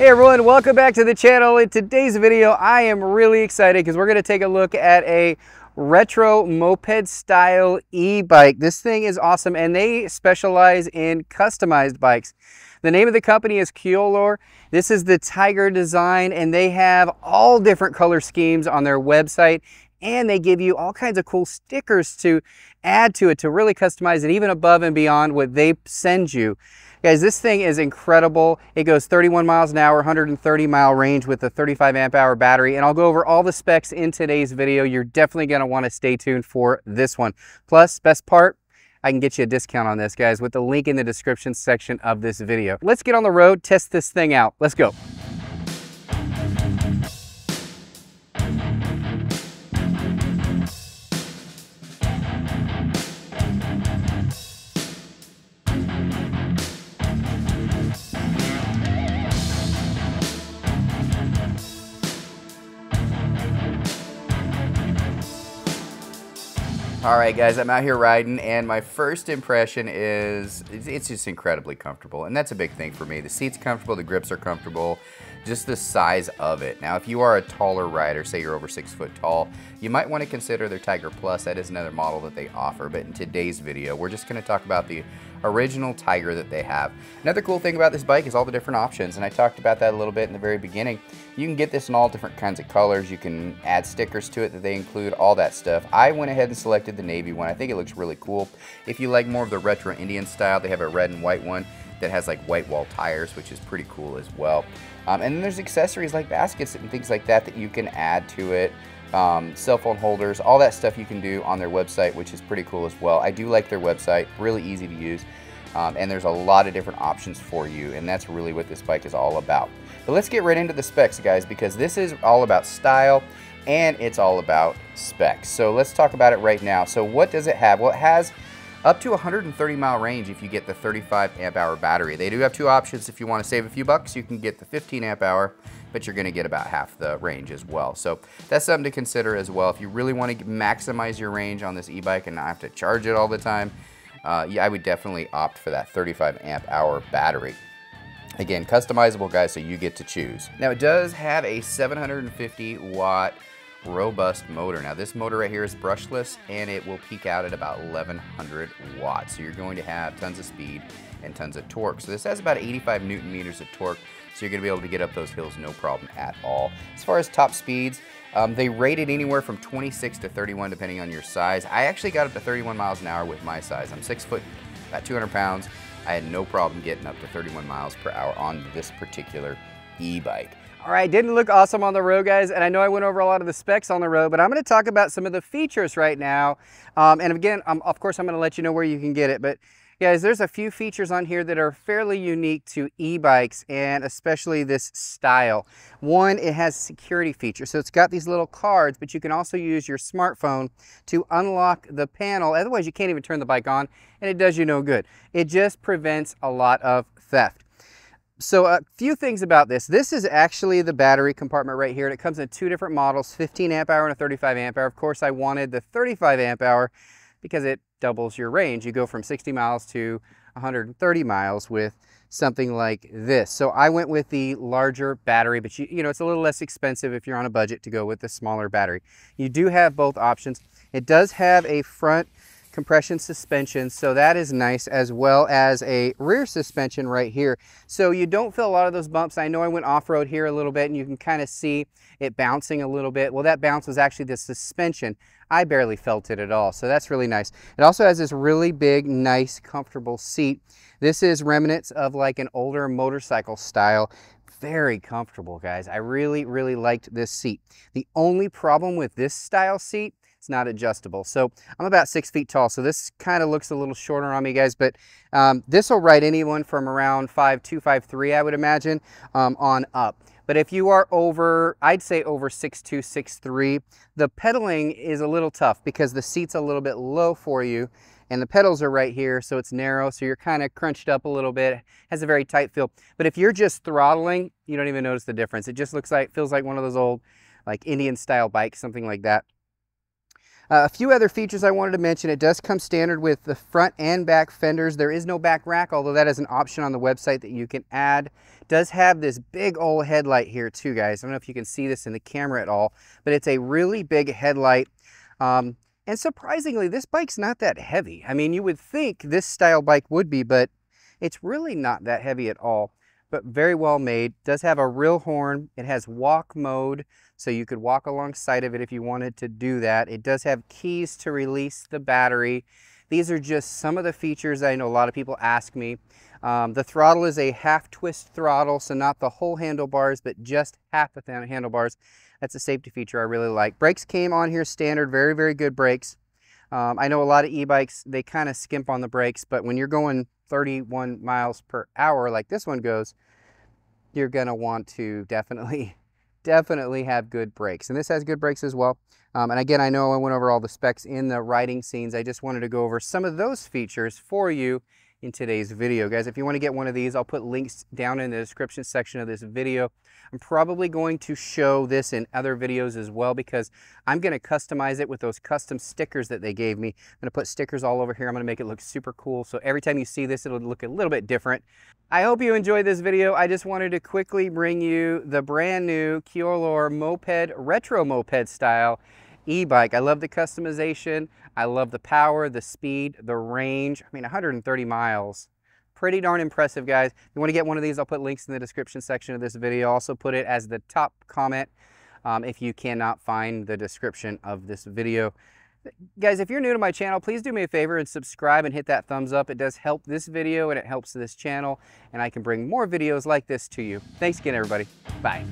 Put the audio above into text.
Hey everyone, welcome back to the channel. In today's video, I am really excited because we're going to take a look at a retro moped style e-bike. This thing is awesome and they specialize in customized bikes. The name of the company is Qiolor. This is the Tiger design and they have all different color schemes on their website, and they give you all kinds of cool stickers to add to it to really customize it even above and beyond what they send you. Guys, this thing is incredible. It goes 31 miles an hour, 130 mile range with a 35 amp hour battery, and I'll go over all the specs in today's video. You're definitely gonna wanna stay tuned for this one. Plus, best part, I can get you a discount on this, guys, with the link in the description section of this video. Let's get on the road, test this thing out. Let's go. All right, guys, I'm out here riding, and my first impression is it's just incredibly comfortable, and that's a big thing for me. The seat's comfortable, the grips are comfortable, just the size of it. Now, if you are a taller rider, say you're over 6 foot tall, you might want to consider their Tiger Plus. That is another model that they offer, but in today's video, we're just going to talk about the original Tiger that they have. Another cool thing about this bike is all the different options, and I talked about that a little bit in the very beginning. You can get this in all different kinds of colors. You can add stickers to it that they include, all that stuff. I went ahead and selected the navy one. I think it looks really cool. If you like more of the retro Indian style, they have a red and white one that has like white wall tires, which is pretty cool as well. And then there's accessories like baskets and things like that that you can add to it. Cell phone holders, all that stuff you can do on their website, which is pretty cool as well. I do like their website, really easy to use, and there's a lot of different options for you, and that's really what this bike is all about. But let's get right into the specs, guys, because this is all about style and it's all about specs. So let's talk about it right now. So what does it have? Well, it has up to 130 mile range if you get the 35 amp hour battery. They do have two options. If you want to save a few bucks, you can get the 15 amp hour, but you're going to get about half the range as well. So that's something to consider as well. If you really want to maximize your range on this e-bike and not have to charge it all the time, yeah, I would definitely opt for that 35 amp hour battery. Again, customizable, guys, so you get to choose. Now, it does have a 750 watt robust motor. Now, this motor right here is brushless, and it will peak out at about 1100 watts. So you're going to have tons of speed and tons of torque. So this has about 85 Newton meters of torque, so you're going to be able to get up those hills no problem at all. As far as top speeds, they rate it anywhere from 26 to 31 depending on your size. I actually got up to 31 miles an hour with my size. I'm 6 foot, about 200 pounds. I had no problem getting up to 31 miles per hour on this particular e-bike. All right, didn't look awesome on the road, guys, and I know I went over a lot of the specs on the road, but I'm going to talk about some of the features right now. And again, of course, I'm going to let you know where you can get it, but guys, there's a few features on here that are fairly unique to e-bikes, and especially this style. One, it has security features. So it's got these little cards, but you can also use your smartphone to unlock the panel. Otherwise, you can't even turn the bike on, and it does you no good. It just prevents a lot of theft. So a few things about this. This is actually the battery compartment right here, and it comes in two different models, 15 amp hour and a 35 amp hour. Of course, I wanted the 35 amp hour because it doubles your range. You go from 60 miles to 130 miles with something like this. So I went with the larger battery, but you know, it's a little less expensive if you're on a budget to go with the smaller battery. You do have both options. It does have a front compression suspension, so that is nice, as well as a rear suspension right here. So you don't feel a lot of those bumps. I know I went off-road here a little bit and you can kind of see it bouncing a little bit. Well, that bounce was actually the suspension. I barely felt it at all, so that's really nice. It also has this really big, nice, comfortable seat. This is remnants of like an older motorcycle style. Very comfortable, guys. I really, really liked this seat. The only problem with this style seat, it's not adjustable. So I'm about 6 feet tall, so this kind of looks a little shorter on me, guys, but this will ride anyone from around 5'2", 5'3", I would imagine, on up. But if you are over, I'd say over 6'2", 6'3", the pedaling is a little tough because the seat's a little bit low for you, and the pedals are right here, so it's narrow, so you're kind of crunched up a little bit. It has a very tight feel. But if you're just throttling, you don't even notice the difference. It just feels like one of those old, like Indian style bikes, something like that. A few other features I wanted to mention. It does come standard with the front and back fenders. There is no back rack, although that is an option on the website that you can add. It does have this big old headlight here too, guys. I don't know if you can see this in the camera at all, but it's a really big headlight. And surprisingly, this bike's not that heavy. I mean, you would think this style bike would be, but it's really not that heavy at all. But very well made. Does have a real horn. It has walk mode, so you could walk alongside of it if you wanted to do that. It does have keys to release the battery. These are just some of the features I know a lot of people ask me. The throttle is a half twist throttle, so not the whole handlebars, but just half the handlebars. That's a safety feature I really like. Brakes came on here standard, very, very good brakes. I know a lot of e-bikes, they kind of skimp on the brakes, but when you're going 31 miles per hour like this one goes, you're gonna want to definitely have good brakes. And this has good brakes as well. And again, I know I went over all the specs in the riding scenes. I just wanted to go over some of those features for you in today's video. Guys, if you want to get one of these, I'll put links down in the description section of this video. I'm probably going to show this in other videos as well, because I'm going to customize it with those custom stickers that they gave me. I'm going to put stickers all over here. I'm going to make it look super cool, so every time you see this, it'll look a little bit different. I hope you enjoyed this video. I just wanted to quickly bring you the brand new Qiolor moped, retro moped style e-bike. I love the customization. I love the power, the speed, the range. I mean, 130 miles. Pretty darn impressive, guys. If you want to get one of these, I'll put links in the description section of this video. I'll also put it as the top comment if you cannot find the description of this video. Guys, if you're new to my channel, please do me a favor and subscribe and hit that thumbs up. It does help this video and it helps this channel, and I can bring more videos like this to you. Thanks again, everybody. Bye.